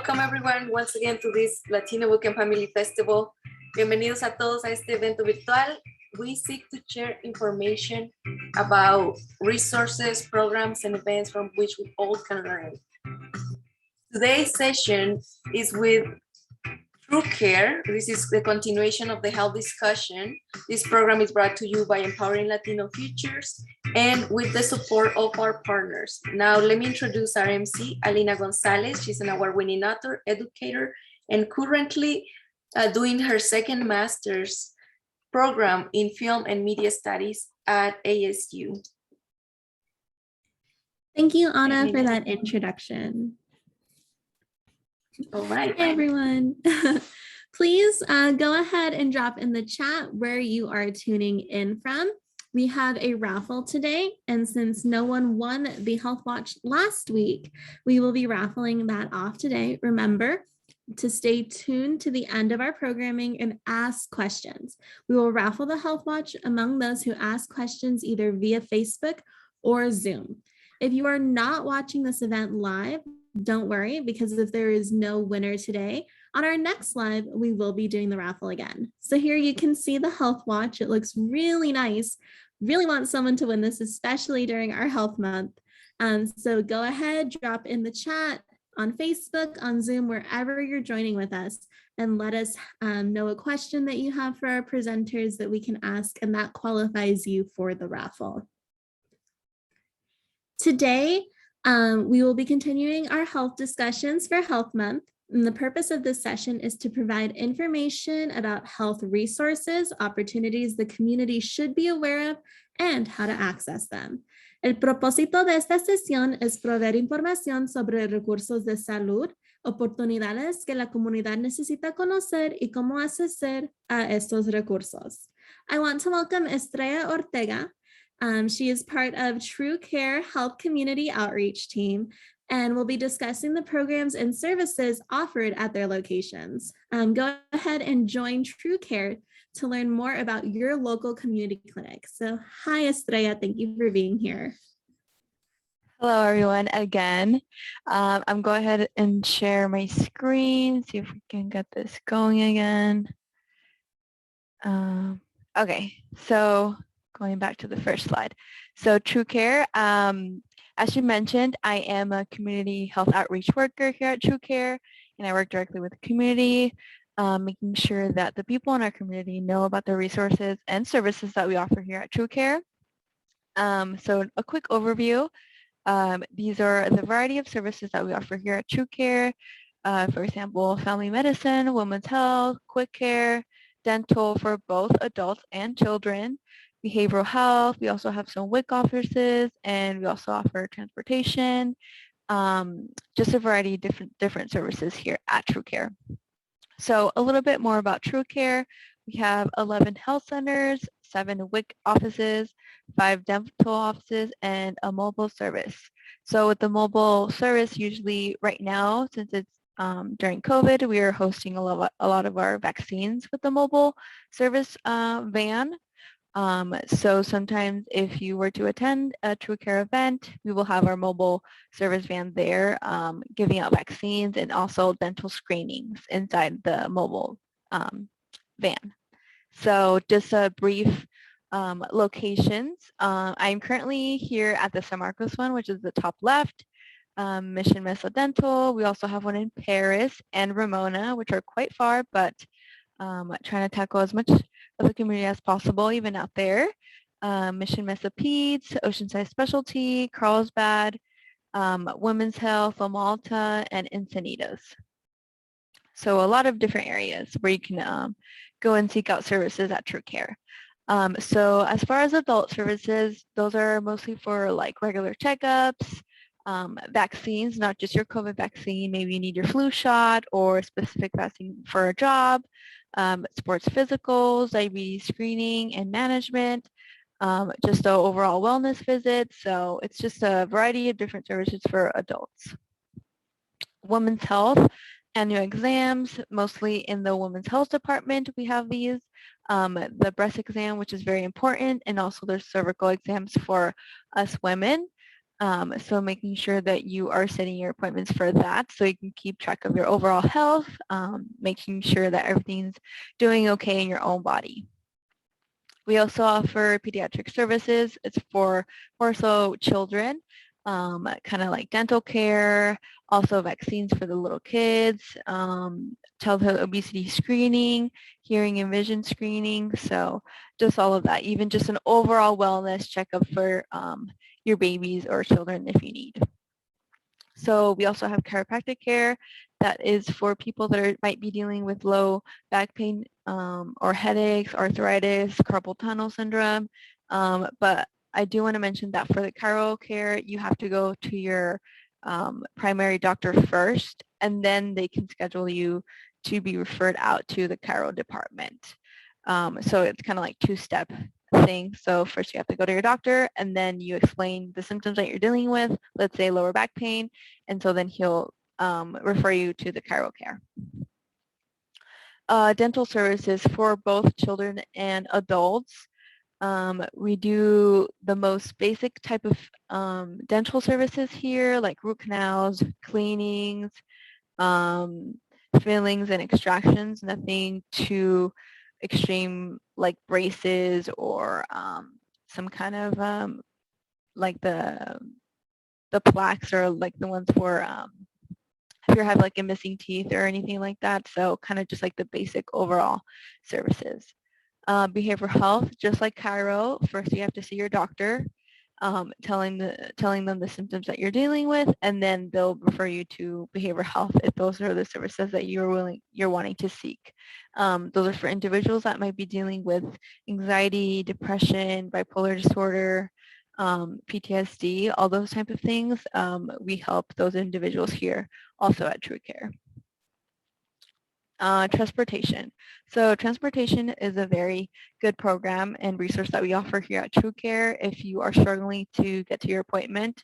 Welcome everyone once again to this Latino Book and Family Festival. Bienvenidos a todos a este evento virtual. We seek to share information about resources, programs, and events from which we all can learn. Today's session is with TrueCare. This is the continuation of the health discussion. This program is brought to you by Empowering Latino Futures and with the support of our partners. Now, let me introduce our MC, Alina Gonzalez. She's an award-winning author, educator, and currently doing her second master's program in film and media studies at ASU. Thank you, Anna, for that introduction. All right. Hey, everyone. Please go ahead and drop in the chat where you are tuning in from. We have a raffle today, and since no one won the Health Watch last week, we will be raffling that off today. Remember to stay tuned to the end of our programming and ask questions. We will raffle the Health Watch among those who ask questions either via Facebook or Zoom. If you are not watching this event live, don't worry, because if there is no winner today, on our next live, we will be doing the raffle again. So here you can see the Health Watch. It looks really nice. Really want someone to win this, especially during our health month. So go ahead, drop in the chat on Facebook, on Zoom, wherever you're joining with us, and let us know a question that you have for our presenters that we can ask, and that qualifies you for the raffle. Today, we will be continuing our health discussions for Health Month. And the purpose of this session is to provide information about health resources, opportunities the community should be aware of, and how to access them. El propósito de esta sesión es proveer información sobre recursos de salud, oportunidades que la comunidad necesita conocer y cómo acceder a estos recursos. I want to welcome Estrella Ortega. She is part of TrueCare Health Community Outreach team and will be discussing the programs and services offered at their locations. Go ahead and join TrueCare to learn more about your local community clinic. So hi, Estrella, thank you for being here. Hello, everyone, again. I'm going to go ahead and share my screen, see if we can get this going again. Okay, so going back to the first slide. So TrueCare, as you mentioned, I am a community health outreach worker here at TrueCare, and I work directly with the community, making sure that the people in our community know about the resources and services that we offer here at TrueCare. So a quick overview. These are the variety of services that we offer here at TrueCare. For example, family medicine, women's health, quick care, dental for both adults and children, behavioral health. We also have some WIC offices, and we also offer transportation, just a variety of different services here at TrueCare. So a little bit more about TrueCare. We have 11 health centers, 7 WIC offices, 5 dental offices, and a mobile service. So with the mobile service, usually right now, since it's during COVID, we are hosting a lot of our vaccines with the mobile service van. So sometimes if you were to attend a TrueCare event, we will have our mobile service van there giving out vaccines and also dental screenings inside the mobile van. So just a brief locations. I'm currently here at the San Marcos one, which is the top left, Mission Mesa Dental. We also have one in Paris and Ramona, which are quite far, but trying to tackle as much of the community as possible, even out there. Mission Mesa Peds, Oceanside Specialty, Carlsbad, Women's Health, La Malta, and Encinitas. So a lot of different areas where you can go and seek out services at TrueCare. So as far as adult services, those are mostly for like regular checkups, vaccines, not just your COVID vaccine. Maybe you need your flu shot or a specific vaccine for a job, sports physicals, diabetes screening and management, just the overall wellness visits. So it's just a variety of different services for adults. Women's health, annual exams, mostly in the women's health department, we have these. The breast exam, which is very important, and also there's cervical exams for us women. So making sure that you are setting your appointments for that so you can keep track of your overall health, making sure that everything's doing okay in your own body. We also offer pediatric services. It's for more so children, kind of like dental care, also vaccines for the little kids, childhood obesity screening, hearing and vision screening. So just all of that, even just an overall wellness checkup for your babies or children if you need. So we also have chiropractic care that is for people that might be dealing with low back pain or headaches, arthritis, carpal tunnel syndrome. But I do want to mention that for the chiro care, you have to go to your primary doctor first, and then they can schedule you to be referred out to the chiro department. So it's kind of like two-step thing. So first you have to go to your doctor, and then you explain the symptoms that you're dealing with, let's say lower back pain, and so then he'll refer you to the chiro care. Dental services for both children and adults. We do the most basic type of dental services here, like root canals, cleanings, fillings and extractions, nothing too extreme like braces or some kind of like the plaques or like the ones for if you have like a missing teeth or anything like that. So kind of just like the basic overall services. Behavioral health, just like chiro, first you have to see your doctor, telling them the symptoms that you're dealing with, and then they'll refer you to behavioral health if those are the services that you're wanting to seek. Those are for individuals that might be dealing with anxiety, depression, bipolar disorder, PTSD, all those type of things. We help those individuals here also at TrueCare. Transportation. So transportation is a very good program and resource that we offer here at TrueCare. If you are struggling to get to your appointment,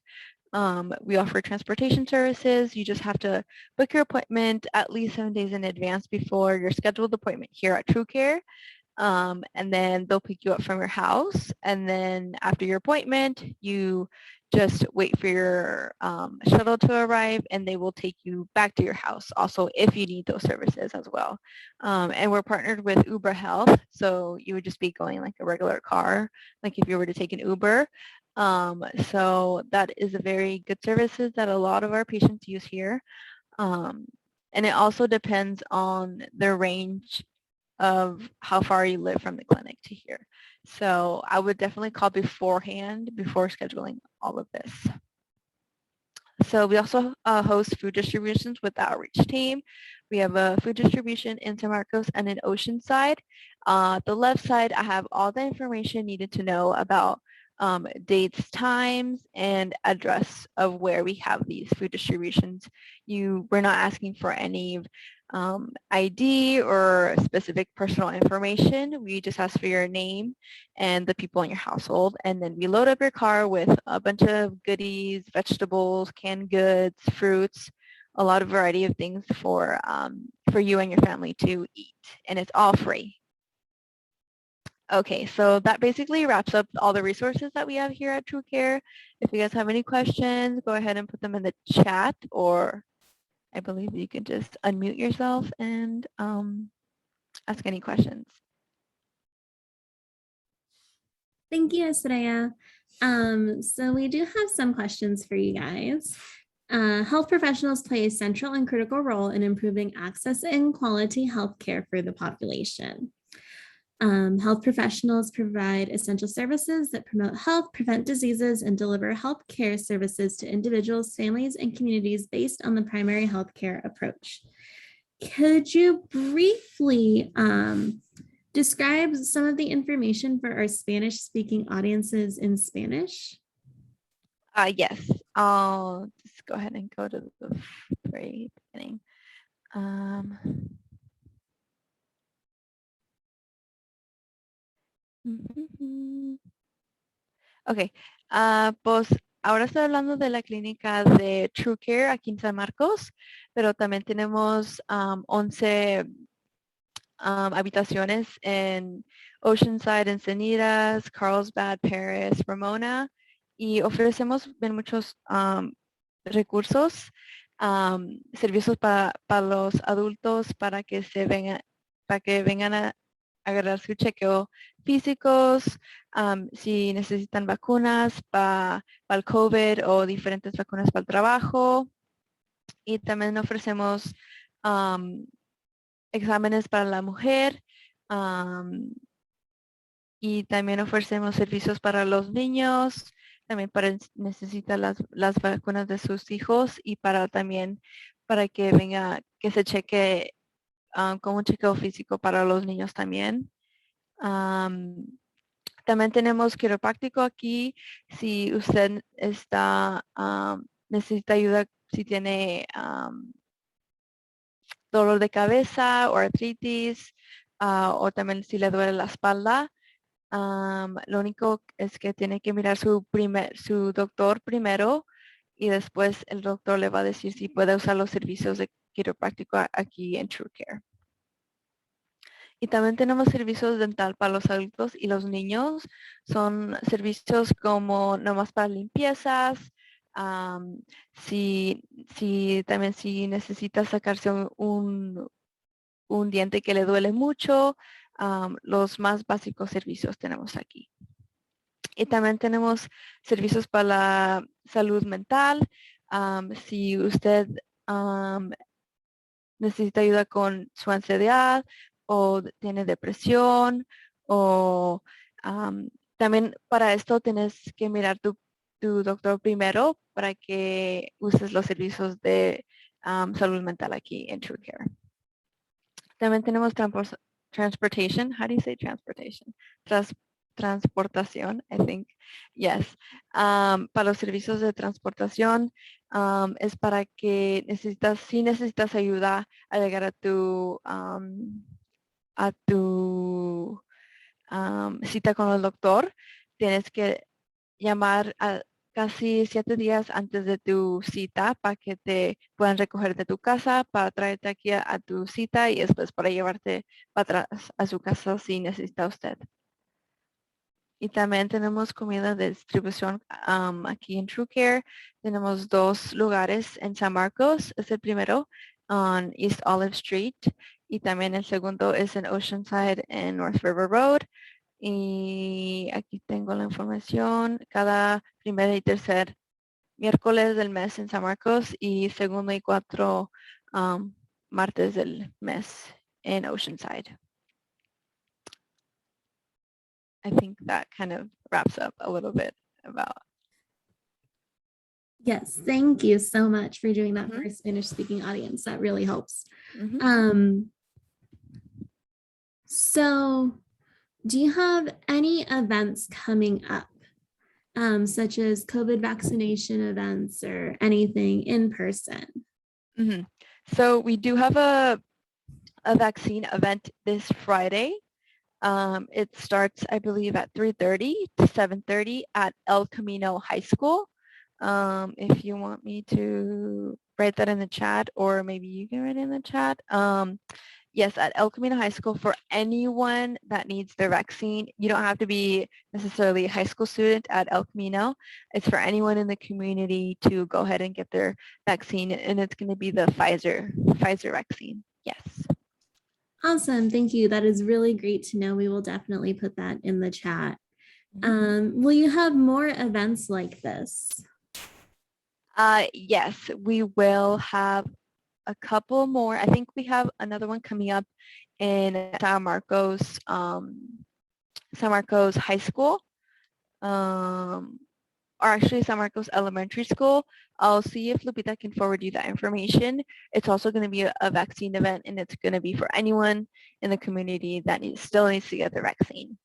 we offer transportation services. You just have to book your appointment at least 7 days in advance before your scheduled appointment here at TrueCare. And then they'll pick you up from your house. And then after your appointment, you just wait for your shuttle to arrive, and they will take you back to your house also if you need those services as well. And we're partnered with Uber Health, so you would just be going like a regular car, like if you were to take an Uber. So that is a very good services that a lot of our patients use here. And it also depends on the range of how far you live from the clinic to here. So I would definitely call beforehand before scheduling all of this. So we also host food distributions with the outreach team. We have a food distribution in San Marcos and in Oceanside. The left side, I have all the information needed to know about dates, times, and address of where we have these food distributions. We're not asking for any ID or specific personal information. We just ask for your name and the people in your household, and then we load up your car with a bunch of goodies, vegetables, canned goods, fruits, a lot of variety of things for you and your family to eat, and it's all free. Okay, so that basically wraps up all the resources that we have here at TrueCare. If you guys have any questions, go ahead and put them in the chat, or I believe you can just unmute yourself and ask any questions. Thank you, Estrella. So we do have some questions for you guys. Health professionals play a central and critical role in improving access and quality health care for the population. Health professionals provide essential services that promote health, prevent diseases, and deliver health care services to individuals, families, and communities based on the primary health care approach. Could you briefly describe some of the information for our Spanish-speaking audiences in Spanish? Yes, I'll just go ahead and go to the very beginning. Ok, pues ahora estoy hablando de la clínica de TrueCare aquí en San Marcos, pero también tenemos 11 habitaciones en Oceanside, Encinitas, Carlsbad, Paris, Ramona y ofrecemos bien muchos recursos, servicios para los adultos para que vengan a agarrar su chequeo físicos, si necesitan vacunas para el COVID o diferentes vacunas para el trabajo. Y también ofrecemos exámenes para la mujer, y también ofrecemos servicios para los niños, también para necesitar las vacunas de sus hijos y para también para que venga, que se cheque como un chequeo físico para los niños también. También tenemos quiropráctico aquí. Si usted necesita ayuda, si tiene dolor de cabeza o artritis, o también si le duele la espalda, lo único es que tiene que mirar su doctor primero y después el doctor le va a decir si puede usar los servicios de quiropráctico aquí en TrueCare. Y también tenemos servicios dental para los adultos y los niños. Son servicios como nomás para limpiezas. También si necesita sacarse un diente que le duele mucho, los más básicos servicios tenemos aquí. Y también tenemos servicios para la salud mental. Si usted necesita ayuda con su ansiedad o tiene depresión o también para esto tienes que mirar tu doctor primero para que uses los servicios de salud mental aquí en TrueCare. También tenemos transportation. How do you say transportation? Transportación, I think. Yes. Para los servicios de transportación es para que si necesitas ayuda a llegar a tu cita con el doctor, tienes que llamar casi 7 días antes de tu cita para que te puedan recoger de tu casa, para traerte aquí a tu cita y después para llevarte para atrás a su casa si necesita usted. Y también tenemos comida de distribución aquí en TrueCare. Tenemos 2 lugares en San Marcos. Es el primero on East Olive Street y también el segundo es en Oceanside en North River Road. Y aquí tengo la información. Cada primer y tercer miércoles del mes en San Marcos y segundo y 4 martes del mes en Oceanside. I think that kind of wraps up a little bit about. Yes, thank you so much for doing that Mhm. for a Spanish-speaking audience. That really helps. Mhm. So do you have any events coming up, such as COVID vaccination events or anything in person? Mhm. So we do have a vaccine event this Friday. It starts, I believe, at 3:30 to 7:30 at El Camino High School. If you want me to write that in the chat, or maybe you can write it in the chat. Yes, at El Camino High School for anyone that needs their vaccine. You don't have to be necessarily a high school student at El Camino. It's for anyone in the community to go ahead and get their vaccine, and it's going to be the Pfizer vaccine. Yes. Awesome, thank you. That is really great to know. We will definitely put that in the chat. Will you have more events like this? Yes, we will have a couple more. I think we have another one coming up in San Marcos High School, or actually San Marcos Elementary School. I'll see if Lupita can forward you that information. It's also going to be a vaccine event, and it's going to be for anyone in the community that still needs to get their vaccine.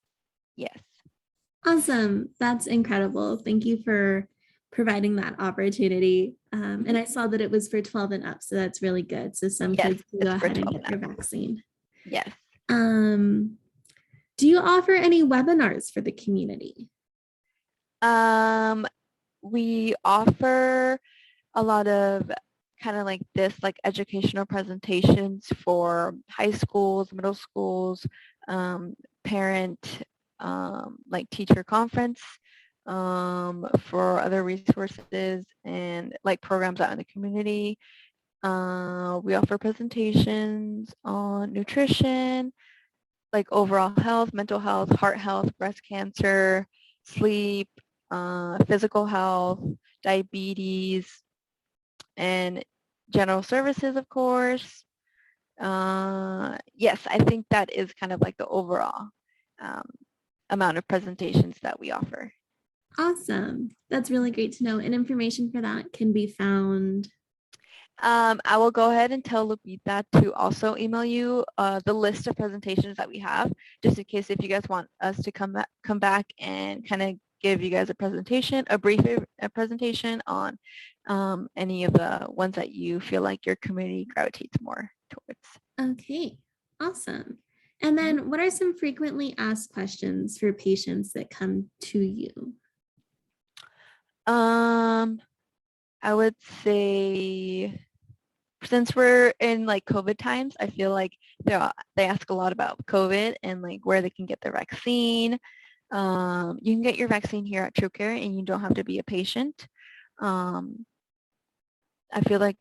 Yes. Awesome. That's incredible. Thank you for providing that opportunity. And I saw that it was for 12 and up, so that's really good. So some kids can go ahead and get their vaccine. Yes. Do you offer any webinars for the community? We offer a lot of kind of like this, like educational presentations for high schools, middle schools, parent, like teacher conference. for other resources and like programs out in the community. We offer presentations on nutrition, like overall health, mental health, heart health, breast cancer, sleep, physical health, diabetes, and general services, of course. Yes, I think that is kind of like the overall um, amount of presentations that we offer. Awesome. That's really great to know. And information for that can be found. I will go ahead and tell Lupita to also email you the list of presentations that we have, just in case if you guys want us to come back and kind of give you guys a presentation, a brief presentation on any of the ones that you feel like your community gravitates more towards. Okay, awesome. And then what are some frequently asked questions for patients that come to you? I would say, since we're in like COVID times, I feel like they ask a lot about COVID and like where they can get their vaccine. You can get your vaccine here at TrueCare and you don't have to be a patient. I feel like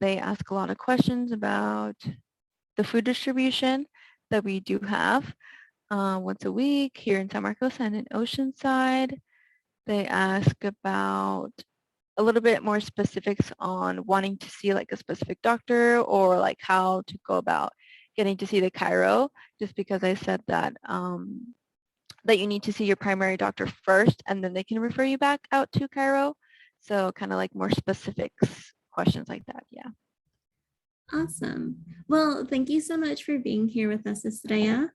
they ask a lot of questions about the food distribution that we do have once a week here in San Marcos and in Oceanside. They ask about a little bit more specifics on wanting to see like a specific doctor or like how to go about getting to see the chiro, just because I said that that you need to see your primary doctor first and then they can refer you back out to chiro. So kind of like more specifics, questions like that. Yeah. Awesome. Well, thank you so much for being here with us, Estrella.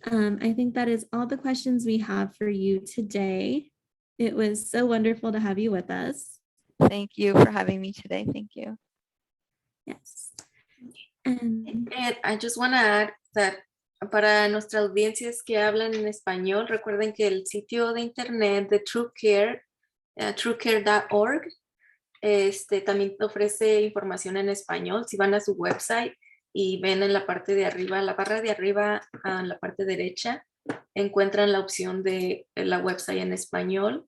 I think that is all the questions we have for you today. It was so wonderful to have you with us. Thank you for having me today. Thank you. Yes. And I just want to add that para nuestras audiencias que hablan en español, recuerden que el sitio de internet de TrueCare, truecare.org, también ofrece información en español. Si van a su website y ven en la parte de arriba, la barra de arriba, en la parte derecha, encuentran la opción de la website en español.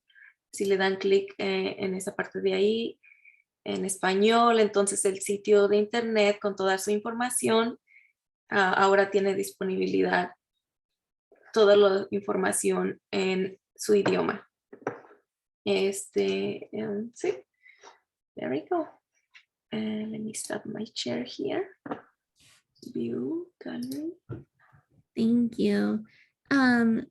Si le dan clic en esa parte de ahí, en español, entonces el sitio de internet con toda su información ahora tiene disponibilidad toda la información en su idioma. Sí, there we go. Let me stop my share here. View gallery. thank you.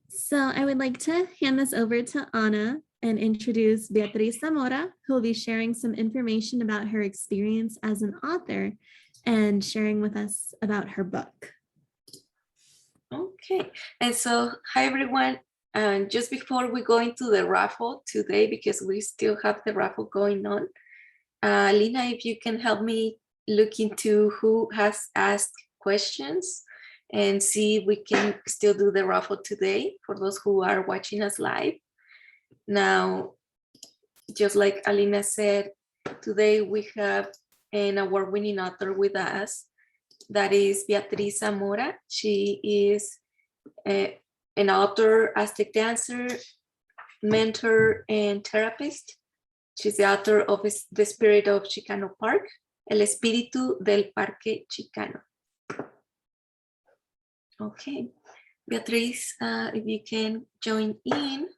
So I would like to hand this over to Ana and introduce Beatrice Zamora, who will be sharing some information about her experience as an author and sharing with us about her book. Okay, and so hi everyone. And just before we go into the raffle today, because we still have the raffle going on, Lina, if you can help me look into who has asked questions and see if we can still do the raffle today for those who are watching us live. Now, just like Alina said, today we have an award-winning author with us. That is Beatrice Zamora. She is an author, Aztec dancer, mentor, and therapist. She's the author of The Spirit of Chicano Park, El Espíritu del Parque Chicano. Okay, Beatrice, if you can join in.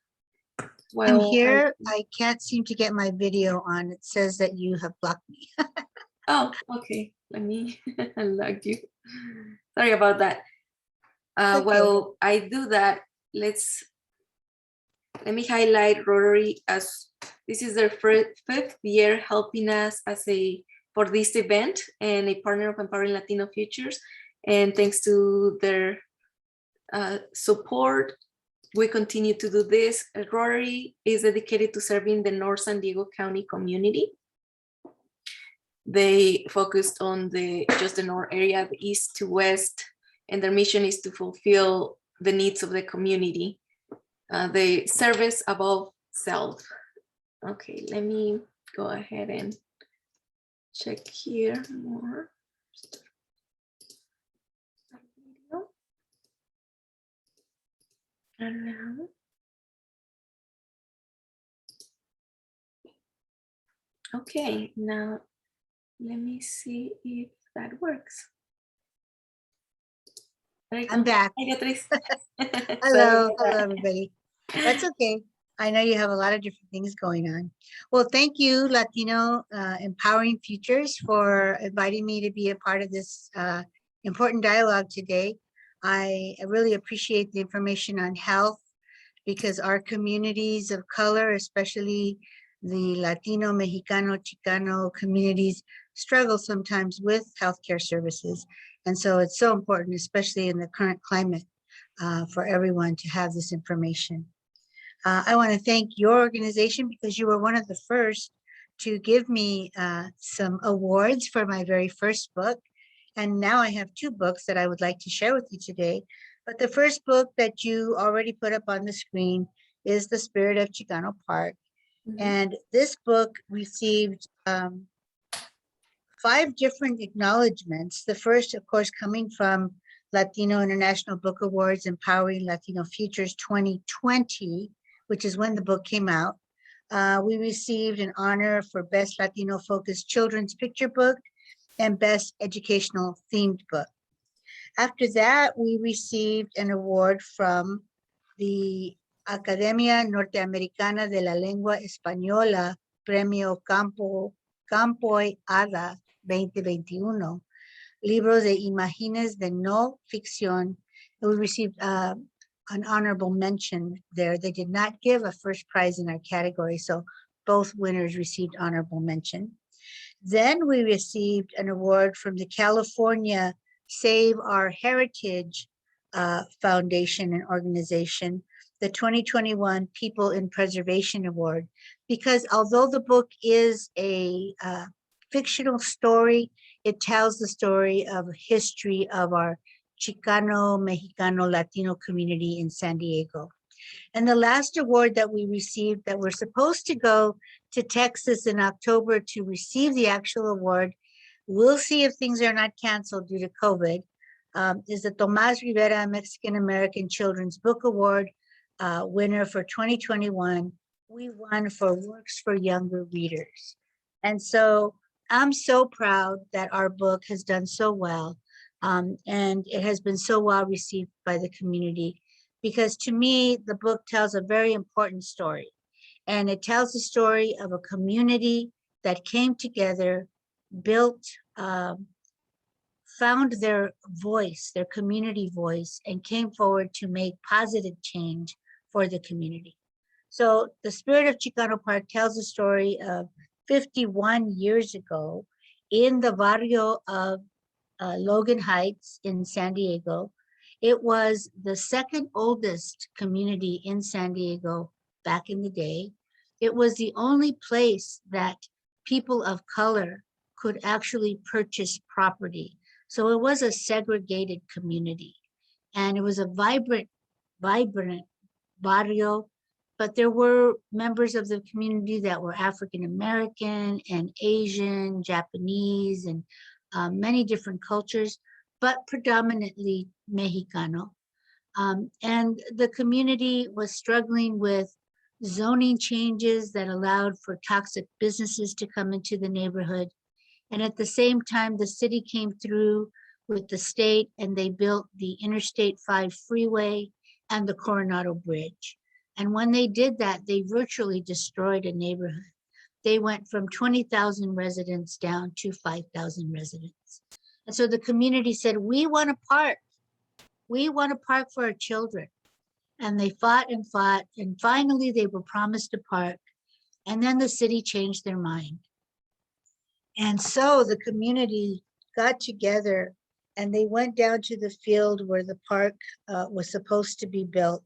I'm here. I can't seem to get my video on. It says that you have blocked me. Oh, okay. Let me unlock you. Sorry about that. Okay. While I do that, let me highlight Rotary, as this is their fifth year helping us for this event and a partner of Empowering Latino Futures. And thanks to their support, we continue to do this. Rotary is dedicated to serving the North San Diego County community. They focused on just the North area, the east to west, and their mission is to fulfill the needs of the community. They service above self. Okay, let me go ahead and check here more. Okay, now let me see if that works. There you I'm go. back. Hi, Beatrice. Sorry Hello, about hello, that. everybody. That's okay. I know you have a lot of different things going on. Well, thank you, Latino Empowering Futures, for inviting me to be a part of this important dialogue today. I really appreciate the information on health because our communities of color, especially the Latino, Mexicano, Chicano communities, struggle sometimes with healthcare services. And so it's so important, especially in the current climate, for everyone to have this information. I want to thank your organization because you were one of the first to give me some awards for my very first book. And now I have two books that I would like to share with you today. But the first book that you already put up on the screen is The Spirit of Chicano Park. And this book received 5 different acknowledgements. The first, of course, coming from Latino International Book Awards Empowering Latino Futures 2020, which is when the book came out. We received an honor for Best Latino Focused Children's Picture Book and Best Educational Themed Book. After that, we received an award from the Academia Norteamericana de la Lengua Española, Premio Campo y Hada 2021, Libros de Imágenes de No Ficción. We received an honorable mention there. They did not give a first prize in our category, so both winners received honorable mention. Then we received an award from the California Save Our Heritage Foundation and organization, the 2021 People in Preservation Award, because although the book is a fictional story, it tells the story of history of our Chicano, Mexicano, Latino community in San Diego. And the last award that we received, that we're supposed to go to Texas in October to receive the actual award, we'll see if things are not canceled due to COVID, is the Tomas Rivera Mexican American Children's Book Award winner for 2021. We won for Works for Younger Readers. And so I'm so proud that our book has done so well, and it has been so well received by the community, because to me, the book tells a very important story. And it tells the story of a community that came together, built, found their voice, their community voice, and came forward to make positive change for the community. So The Spirit of Chicano Park tells the story of 51 years ago in the barrio of Logan Heights in San Diego. It was the second oldest community in San Diego back in the day. It was the only place that people of color could actually purchase property. So it was a segregated community, and it was a vibrant barrio, but there were members of the community that were African American and Asian, Japanese, and many different cultures, but predominantly Mexicano. And the community was struggling with zoning changes that allowed for toxic businesses to come into the neighborhood. And at the same time, the city came through with the state, and they built the Interstate 5 freeway and the Coronado Bridge. And when they did that, they virtually destroyed a neighborhood. They went from 20,000 residents down to 5,000 residents. And so the community said, we want a park. We want a park for our children. And they fought, and finally they were promised a park. And then the city changed their mind. And so the community got together, and they went down to the field where the park was supposed to be built,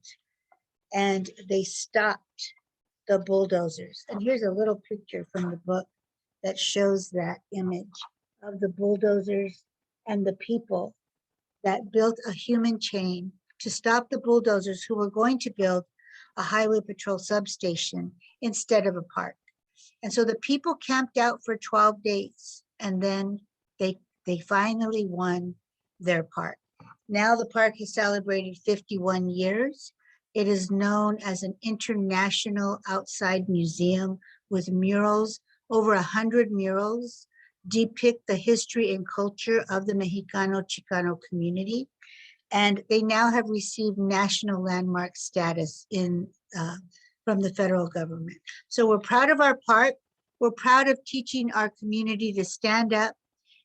and they stopped the bulldozers. And here's a little picture from the book that shows that image of the bulldozers and the people that built a human chain to stop the bulldozers who were going to build a highway patrol substation instead of a park. And so the people camped out for 12 days, and then they finally won their park. Now the park has celebrated 51 years. It is known as an international outside museum with murals Over 100 murals depict the history and culture of the Mexicano Chicano community. And they now have received national landmark status from the federal government. So we're proud of our part. We're proud of teaching our community to stand up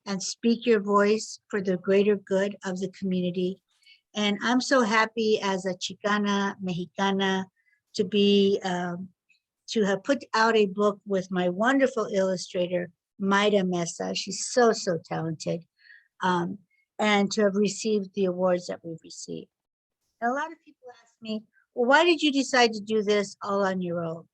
and speak your voice for the greater good of the community. And I'm so happy as a Chicana, Mexicana, to have put out a book with my wonderful illustrator, Mayra Mesa. She's so, so talented. And to have received the awards that we've received. And a lot of people ask me, well, why did you decide to do this all on your own?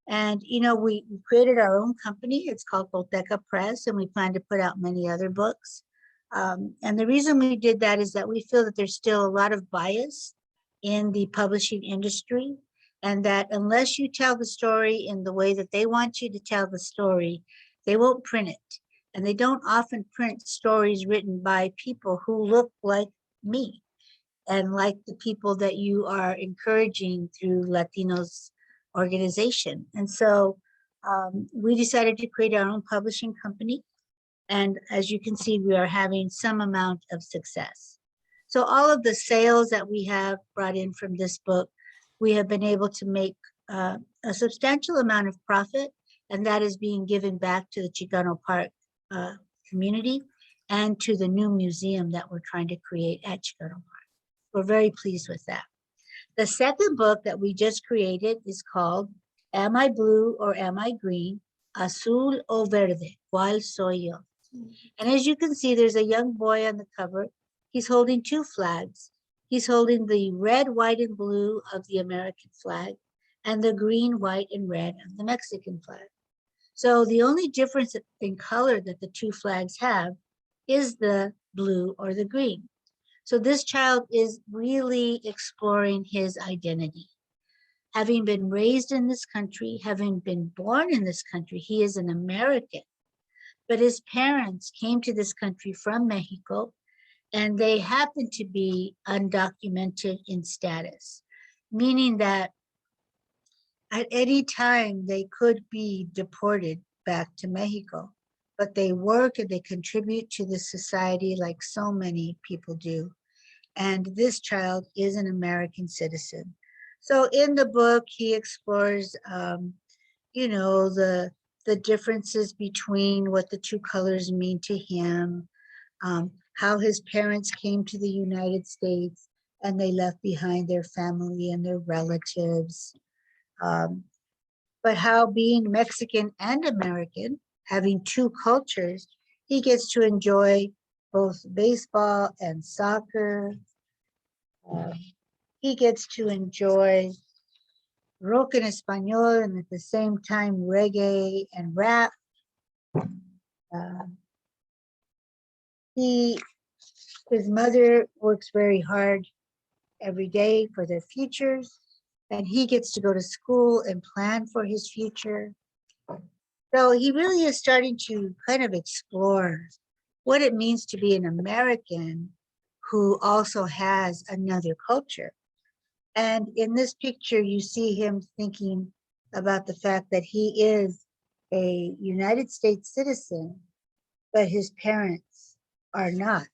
And, you know, we created our own company. It's called Ortega Press, and we plan to put out many other books. And the reason we did that is that we feel that there's still a lot of bias in the publishing industry, and that unless you tell the story in the way that they want you to tell the story, they won't print it. And they don't often print stories written by people who look like me and like the people that you are encouraging through Latinos organization. And so we decided to create our own publishing company. And as you can see, we are having some amount of success. So all of the sales that we have brought in from this book, we have been able to make a substantial amount of profit, and that is being given back to the Chicano Park community and to the new museum that we're trying to create at Chicano Park. We're very pleased with that. The second book that we just created is called Am I Blue or Am I Green? Azul o Verde, ¿Cuál soy yo? And as you can see, there's a young boy on the cover. He's holding two flags. He's holding the red, white, and blue of the American flag and the green, white, and red of the Mexican flag. So the only difference in color that the two flags have is the blue or the green. So this child is really exploring his identity. Having been raised in this country, having been born in this country, he is an American. But his parents came to this country from Mexico, and they happen to be undocumented in status, meaning that at any time they could be deported back to Mexico, but they work and they contribute to the society like so many people do. And this child is an American citizen. So in the book, he explores, you know, the differences between what the two colors mean to him, how his parents came to the United States and they left behind their family and their relatives. But how being Mexican and American, having two cultures, he gets to enjoy both baseball and soccer. He gets to enjoy rock en español and at the same time reggae and rap. His mother works very hard every day for their futures, and he gets to go to school and plan for his future. So he really is starting to kind of explore what it means to be an American who also has another culture. And in this picture, you see him thinking about the fact that he is a United States citizen, but his parents are not,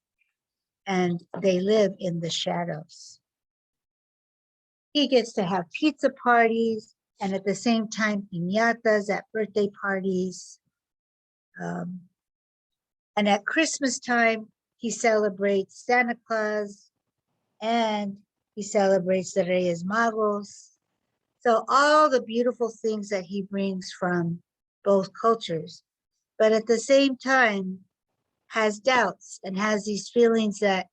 and they live in the shadows. He gets to have pizza parties and at the same time piñatas at birthday parties. And at Christmas time, he celebrates Santa Claus and he celebrates the Reyes Magos. So all the beautiful things that he brings from both cultures, but at the same time has doubts and has these feelings that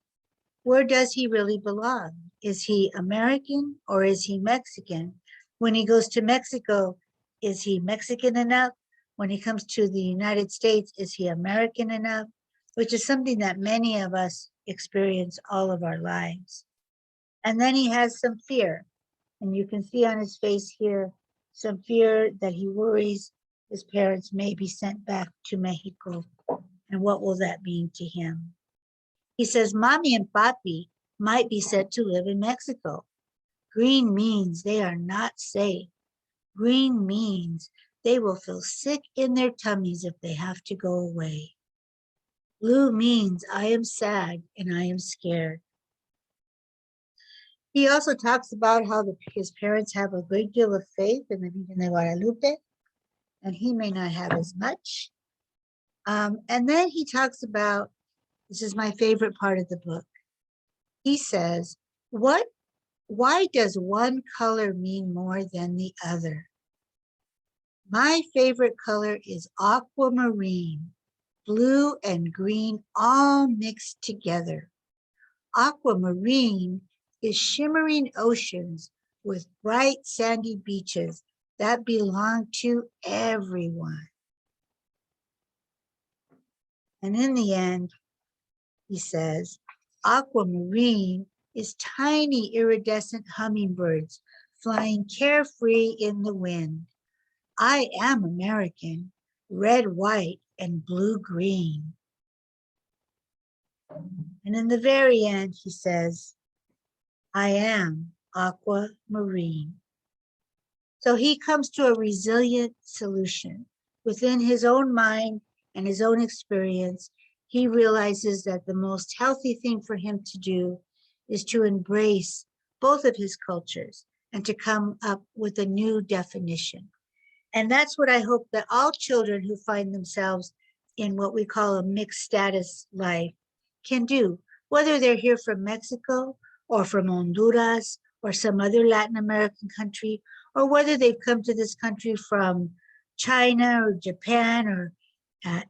where does he really belong? Is he American or is he Mexican? When he goes to Mexico, is he Mexican enough? When he comes to the United States, is he American enough? Which is something that many of us experience all of our lives. And then he has some fear. And you can see on his face here, some fear that he worries his parents may be sent back to Mexico. And what will that mean to him? He says, Mommy and Papi might be sent to live in Mexico. Green means they are not safe. Green means They will feel sick in their tummies if they have to go away. Blue means I am sad and I am scared. He also talks about how his parents have a great deal of faith in the Virgen de Guadalupe, and he may not have as much. And then he talks about, this is my favorite part of the book. He says, why does one color mean more than the other? My favorite color is aquamarine, blue and green all mixed together. Aquamarine is shimmering oceans with bright sandy beaches that belong to everyone. And in the end, he says, aquamarine is tiny iridescent hummingbirds flying carefree in the wind. I am American, red, white, and blue, green. And in the very end, he says, I am aquamarine. So he comes to a resilient solution. Within his own mind and his own experience, he realizes that the most healthy thing for him to do is to embrace both of his cultures and to come up with a new definition. And that's what I hope that all children who find themselves in what we call a mixed status life can do, whether they're here from Mexico or from Honduras or some other Latin American country, or whether they've come to this country from China or Japan or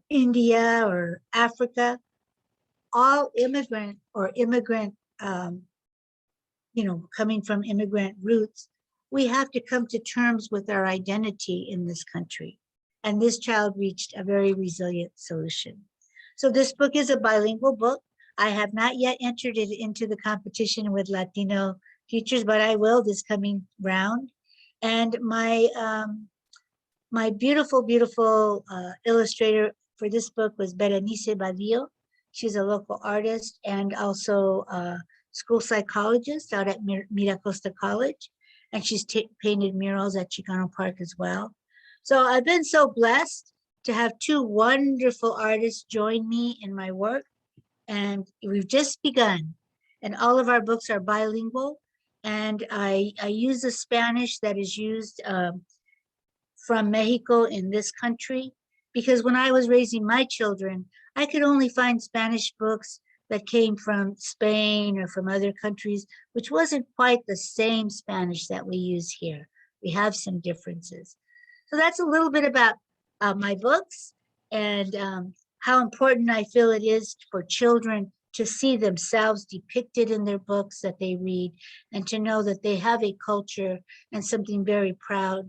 India or Africa. All immigrant coming from immigrant roots, we have to come to terms with our identity in this country. And this child reached a very resilient solution. So this book is a bilingual book. I have not yet entered it into the competition with Latino teachers, but I will this coming round. And my beautiful, beautiful illustrator for this book was Berenice Badillo. She's a local artist and also a school psychologist out at Miracosta College. And she's painted murals at Chicano Park as well. So I've been so blessed to have two wonderful artists join me in my work. And we've just begun. And all of our books are bilingual. And I use the Spanish that is used from Mexico in this country, because when I was raising my children, I could only find Spanish books that came from Spain or from other countries, which wasn't quite the same Spanish that we use here. We have some differences. So that's a little bit about my books and how important I feel it is for children to see themselves depicted in their books that they read, and to know that they have a culture and something very proud,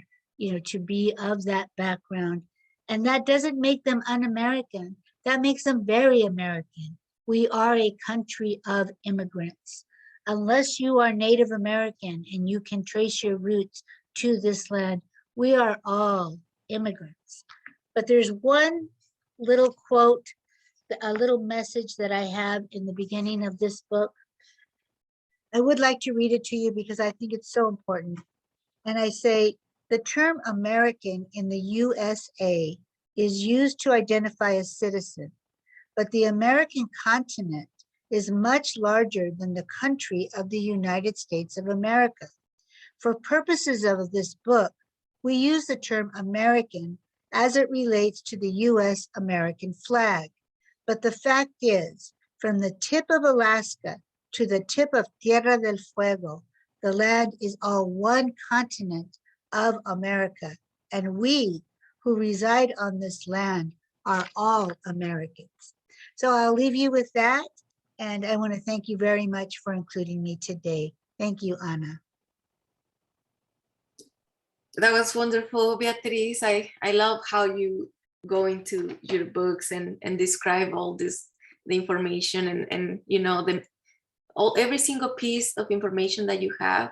to be of that background. And that doesn't make them un-American. That makes them very American. We are a country of immigrants. Unless you are Native American and you can trace your roots to this land, we are all immigrants. But there's one little quote, a little message that I have in the beginning of this book. I would like to read it to you because I think it's so important. And I say, the term American in the USA is used to identify a citizen, but the American continent is much larger than the country of the United States of America. For purposes of this book, we use the term American as it relates to the US American flag. But the fact is, from the tip of Alaska to the tip of Tierra del Fuego, the land is all one continent of America. And we who reside on this land are all Americans. So I'll leave you with that. And I want to thank you very much for including me today. Thank you, Ana. That was wonderful, Beatrice. I love how you go into your books and describe all this, the information and every single piece of information that you have.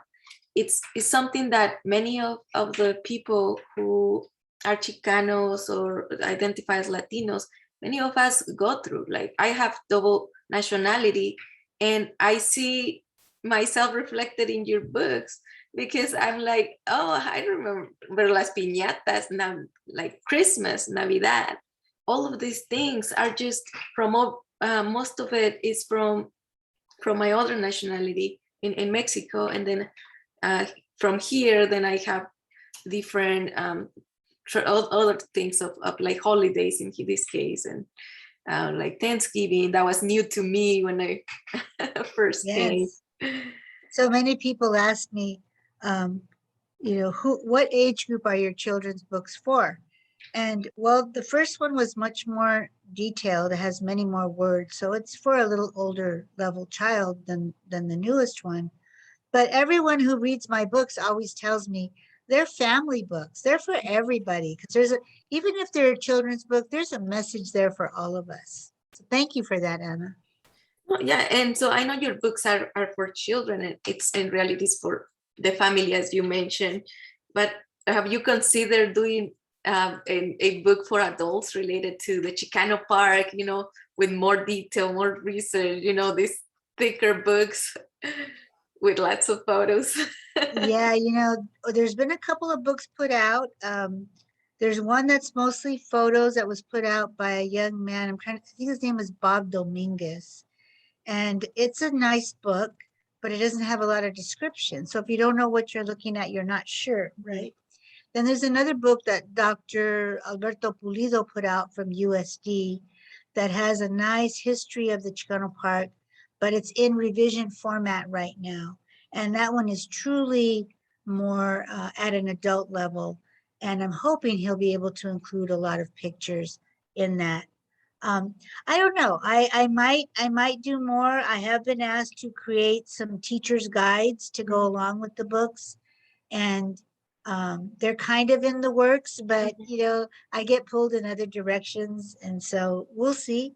It's something that many of the people who are Chicanos or identify as Latinos, many of us go through. Like, I have double nationality and I see myself reflected in your books. because I'm like, oh, I remember las piñatas, like Christmas, Navidad. All of these things are just from, most of it is from my other nationality in Mexico. And then from here, then I have different other things of like holidays in this case, and like Thanksgiving. That was new to me when I first came. Yes. So many people ask me, what age group are your children's books for? And well, the first one was much more detailed. It has many more words. So it's for a little older level child than the newest one. But everyone who reads my books always tells me they're family books. They're for everybody. Because even if they're a children's book, there's a message there for all of us. So thank you for that, Anna. Well, yeah, and so I know your books are for children, and it's in reality it's for the family, as you mentioned. But have you considered doing a book for adults related to the Chicano Park, with more detail, more research, these thicker books with lots of photos? Yeah, there's been a couple of books put out. There's one that's mostly photos that was put out by a young man. I think his name is Bob Dominguez. And it's a nice book, but it doesn't have a lot of description. So if you don't know what you're looking at, you're not sure, right? Then there's another book that Dr. Alberto Pulido put out from USD that has a nice history of the Chicano Park, but it's in revision format right now. And that one is truly more at an adult level. And I'm hoping he'll be able to include a lot of pictures in that. I don't know. I might do more. I have been asked to create some teachers' guides to go along with the books, and they're kind of in the works, but I get pulled in other directions, and so we'll see.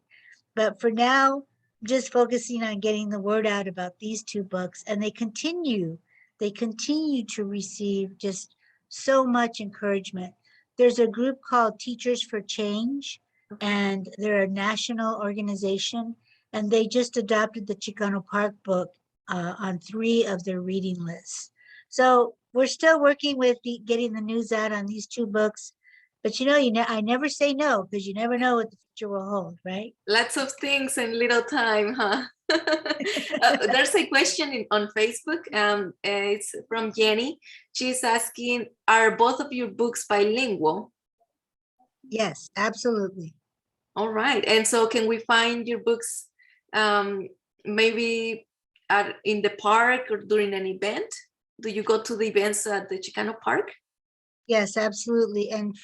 But for now, I'm just focusing on getting the word out about these two books, and they continue to receive just so much encouragement. There's a group called Teachers for Change, and they're a national organization, and they just adopted the Chicano Park book on 3 of their reading lists. So we're still working with getting the news out on these 2 books, but I never say no, because you never know what the future will hold, right? Lots of things in little time, huh? There's a question on Facebook. It's from Jenny. She's asking, are both of your books bilingual? Yes, absolutely. All right. And so can we find your books maybe in the park or during an event? Do you go to the events at the Chicano Park? Yes, absolutely. And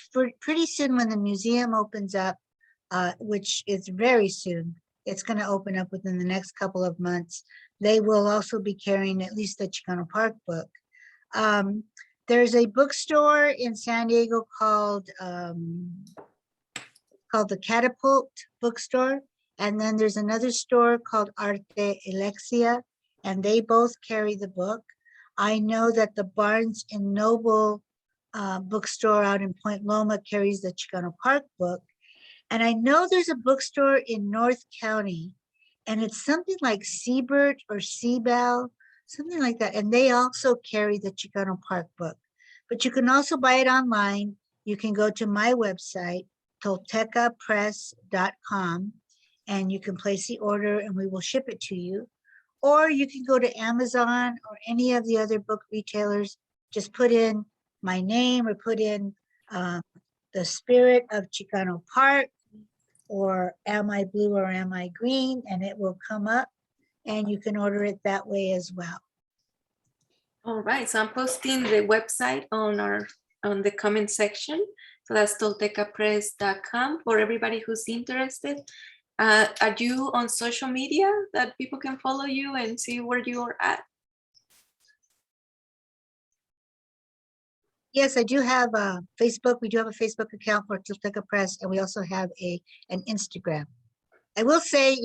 pretty soon when the museum opens up, which is very soon, it's going to open up within the next couple of months, they will also be carrying at least the Chicano Park book. There's a bookstore in San Diego called the Catapult Bookstore. And then there's another store called Arte Alexia, and they both carry the book. I know that the Barnes and Noble bookstore out in Point Loma carries the Chicano Park book. And I know there's a bookstore in North County, and it's something like Siebert or Seabell, something like that. And they also carry the Chicano Park book. But you can also buy it online. You can go to my website, toltecapress.com, and you can place the order and we will ship it to you. Or you can go to Amazon or any of the other book retailers, just put in my name or put in The Spirit of Chicano Park, or Am I Blue or Am I Green, and it will come up, and you can order it that way as well. All right, so I'm posting the website on the comment section. So that's toltecapress.com for everybody who's interested. Are you on social media that people can follow you and see where you are at? Yes, I do have Facebook. We do have a Facebook account for Tolteca Press, and we also have an Instagram. I will say,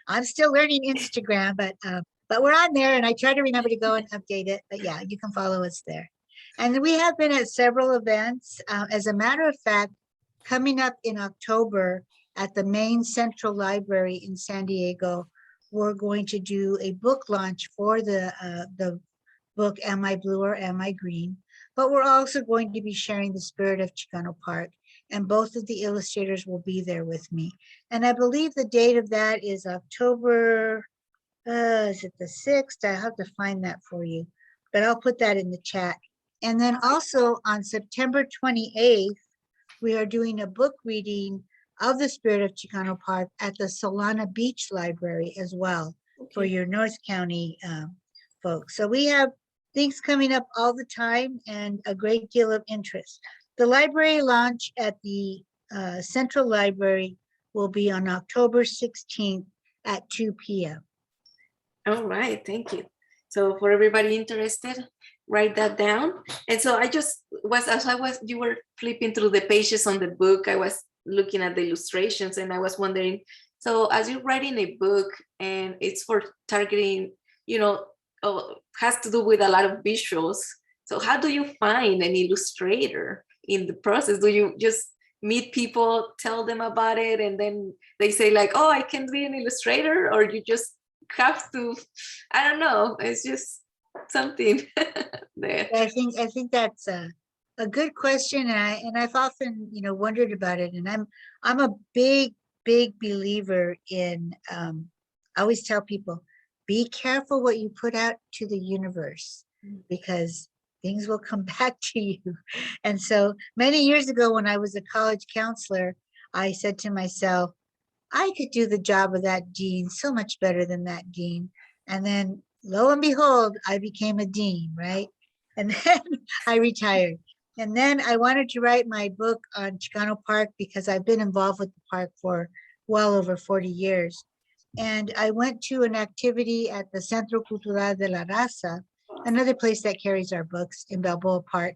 I'm still learning Instagram, but we're on there, and I try to remember to go and update it. But yeah, you can follow us there. And we have been at several events. As a matter of fact, coming up in October at the main Central Library in San Diego, we're going to do a book launch for the book, Am I Blue or Am I Green? But we're also going to be sharing the spirit of Chicano Park, and both of the illustrators will be there with me. And I believe the date of that is October, is it the 6th? I have to find that for you, but I'll put that in the chat. And then also on September 28th, we are doing a book reading of the Spirit of Chicano Park at the Solana Beach Library as well, for your North County folks. So we have things coming up all the time and a great deal of interest. The library launch at the Central Library will be on October 16th at 2 p.m. All right, thank you. So for everybody interested, write that down. And so I just was, as you were flipping through the pages on the book, I was looking at the illustrations and I was wondering, so as you're writing a book and it's for targeting, has to do with a lot of visuals. So how do you find an illustrator in the process? Do you just meet people, tell them about it, and then they say like, oh, I can be an illustrator? Or you just have to, I don't know, it's just something there. I think that's a good question, and I've often wondered about it. And I'm a big believer in. I always tell people, be careful what you put out to the universe, because things will come back to you. And so many years ago, when I was a college counselor, I said to myself, I could do the job of that dean so much better than that dean. And then lo and behold, I became a dean, right? And then I retired. And then I wanted to write my book on Chicano Park because I've been involved with the park for well over 40 years. And I went to an activity at the Centro Cultural de la Raza, another place that carries our books in Balboa Park.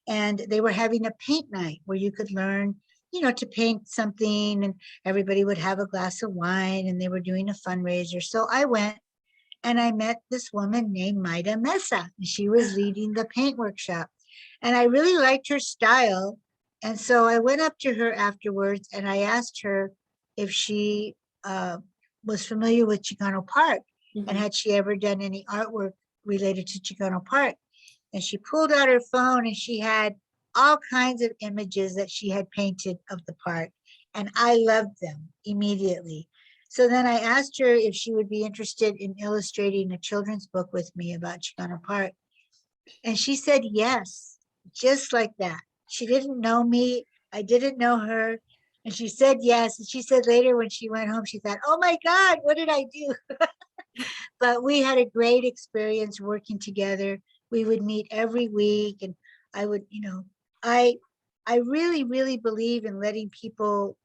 And they were having a paint night where you could learn to paint something, and everybody would have a glass of wine, and they were doing a fundraiser. So I went and I met this woman named Maida Mesa, and she was leading the paint workshop. And I really liked her style. And so I went up to her afterwards and I asked her if she was familiar with Chicano Park, and had she ever done any artwork related to Chicano Park. And she pulled out her phone and she had all kinds of images that she had painted of the park. And I loved them immediately. So then I asked her if she would be interested in illustrating a children's book with me about Chicano Park. And she said yes, just like that. She didn't know me. I didn't know her. And she said yes. And she said later when she went home, she thought, oh my God, what did I do? But we had a great experience working together. We would meet every week, and I would, I really believe in letting people,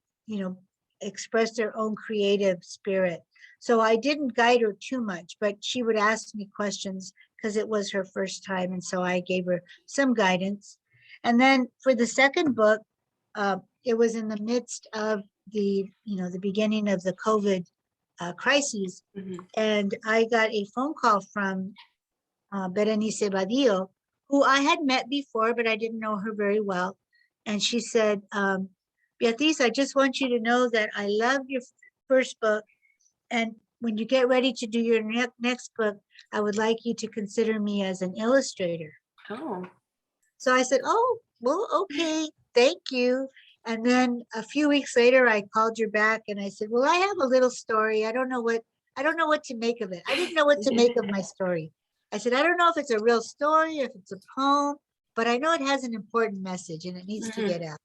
express their own creative spirit. So I didn't guide her too much, but she would ask me questions because it was her first time. And so I gave her some guidance. And then for the second book, it was in the midst of the beginning of the COVID crises. And I got a phone call from Berenice Badillo, who I had met before, but I didn't know her very well. And she said, Beatrice, I just want you to know that I love your first book. And when you get ready to do your next book, I would like you to consider me as an illustrator. Oh. So I said, oh, well, okay, thank you. And then a few weeks later, I called her back and I said, well, I have a little story. I don't know what to make of it. I didn't know what to make of my story. I said, I don't know if it's a real story, if it's a poem, but I know it has an important message and it needs to get out,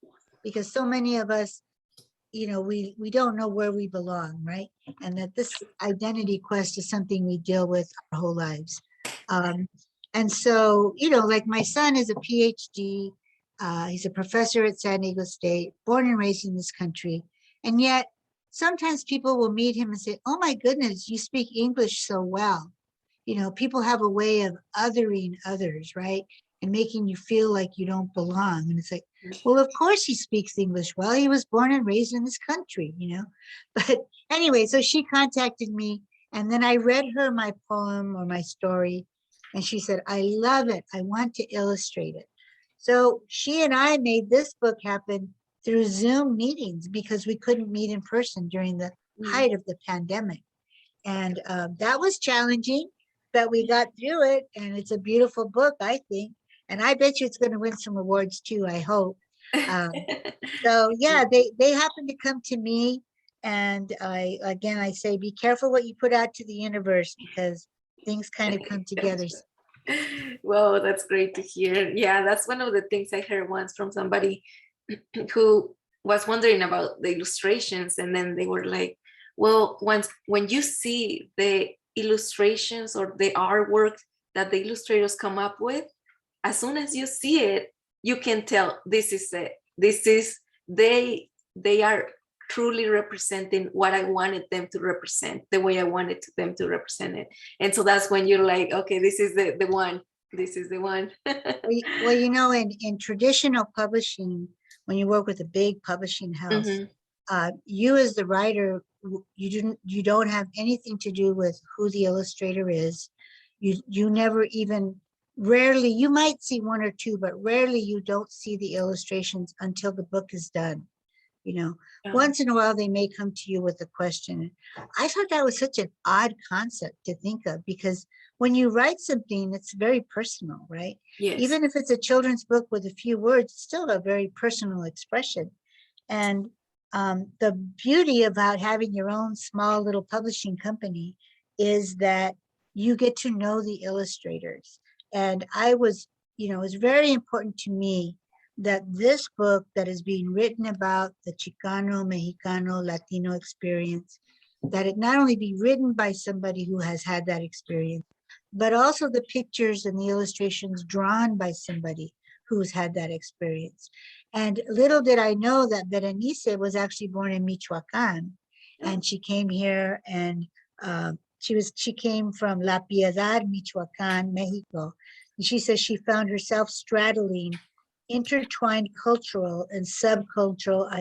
because so many of us, we don't know where we belong, right? And that this identity quest is something we deal with our whole lives. And so, like my son is a PhD. He's a professor at San Diego State, born and raised in this country. And yet sometimes people will meet him and say, oh my goodness, you speak English so well. People have a way of othering others, right? And making you feel like you don't belong. And it's like, well, of course he speaks English well. He was born and raised in this country, But anyway, so she contacted me, and then I read her my poem or my story. And she said, I love it. I want to illustrate it. So she and I made this book happen through Zoom meetings because we couldn't meet in person during the height of the pandemic. And that was challenging, but we got through it, and it's a beautiful book, I think. And I bet you it's going to win some awards too, I hope. So yeah, they happen to come to me, and I say, be careful what you put out to the universe, because things kind of come together. Well, that's great to hear. Yeah, that's one of the things I heard once from somebody who was wondering about the illustrations, and then they were like, well, when you see the illustrations or the artwork that the illustrators come up with, as soon as you see it, you can tell this is it. This is they are truly representing what I wanted them to represent, the way I wanted them to represent it. And so that's when you're like, okay, this is the one. This is the one. Well, you know, in traditional publishing, when you work with a big publishing house, you as the writer, you don't have anything to do with who the illustrator is. You never even, rarely, you might see one or two, but rarely you don't see the illustrations until the book is done. You know, once in a while they may come to you with a question. I thought that was such an odd concept to think of, because when you write something, it's very personal, right? Yes. Even if it's a children's book with a few words, it's still a very personal expression. And the beauty about having your own small little publishing company is that you get to know the illustrators. And I was, you know, it's very important to me that this book that is being written about the Chicano, Mexicano, Latino experience, that it not only be written by somebody who has had that experience, but also the pictures and the illustrations drawn by somebody who's had that experience. And little did I know that Berenice was actually born in Michoacan, and she came here, and she came from La Piedad, Michoacan, Mexico. And she says she found herself straddling intertwined cultural and subcultural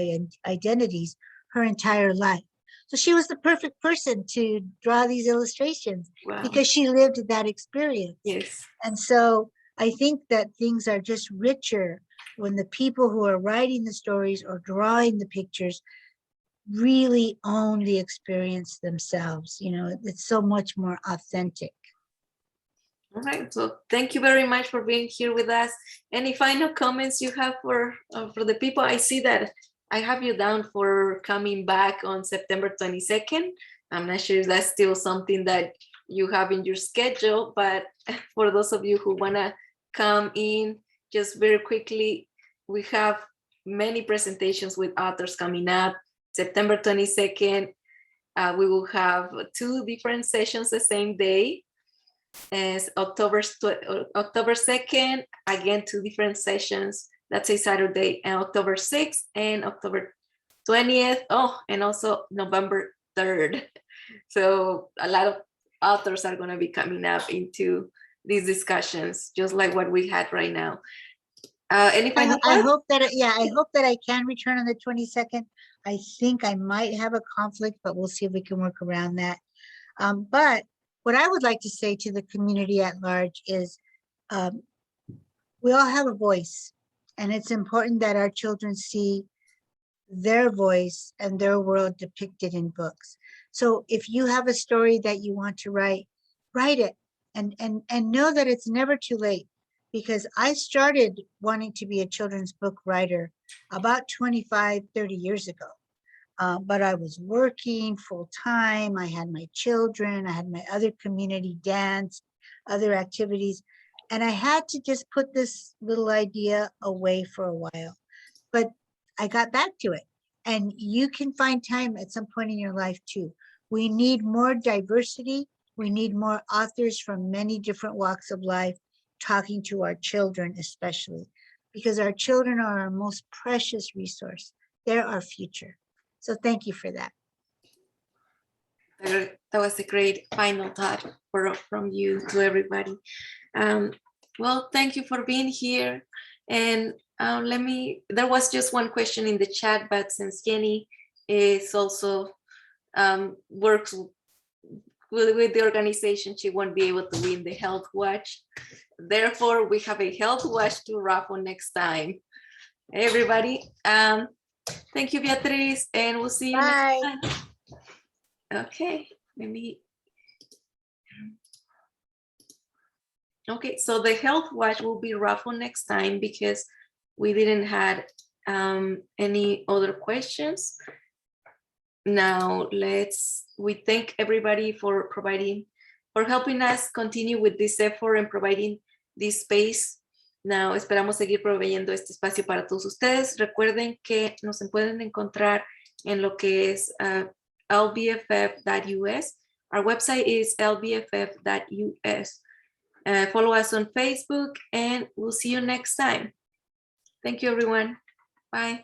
identities her entire life. So she was the perfect person to draw these illustrations. Wow. Because she lived that experience. Yes. And so I think that things are just richer when the people who are writing the stories or drawing the pictures really own the experience themselves. You know, it's so much more authentic. All right, so thank you very much for being here with us. Any final comments you have for the people? I see that I have you down for coming back on September 22nd. I'm not sure if that's still something that you have in your schedule, but for those of you who wanna come in, just very quickly, we have many presentations with authors coming up. September 22nd, we will have 2 different sessions the same day. As October 2nd, again, 2 different sessions. That's a Saturday, and October 6th and October 20th. Oh, and also November 3rd. So a lot of authors are going to be coming up into these discussions, just like what we had right now. Any final I hope that, I hope that I can return on the 22nd. I think I might have a conflict, but we'll see if we can work around that. But what I would like to say to the community at large is we all have a voice, and it's important that our children see their voice and their world depicted in books. So if you have a story that you want to write it, and know that it's never too late, because I started wanting to be a children's book writer about 25, 30 years ago. But I was working full time. I had my children, I had my other community dance, other activities, and I had to just put this little idea away for a while. But I got back to it, and you can find time at some point in your life too. We need more diversity. We need more authors from many different walks of life talking to our children, especially because our children are our most precious resource. They're our future. So thank you for that. That was a great final thought from you to everybody. Well, thank you for being here. And there was just one question in the chat, but since Jenny is also works with the organization, she won't be able to win the Health Watch. Therefore, we have a Health Watch to raffle next time. Everybody, thank you, Beatrice, and we'll see you next time. Okay, maybe. Okay, so the health watch will be Raffle next time because we didn't had any other questions. Now we thank everybody for helping us continue with this effort and providing this space. Now esperamos seguir proveyendo este espacio para todos ustedes. Recuerden que nos pueden encontrar en lo que es lbff.us. Our website is lbff.us. Follow us on Facebook and we'll see you next time. Thank you, everyone. Bye.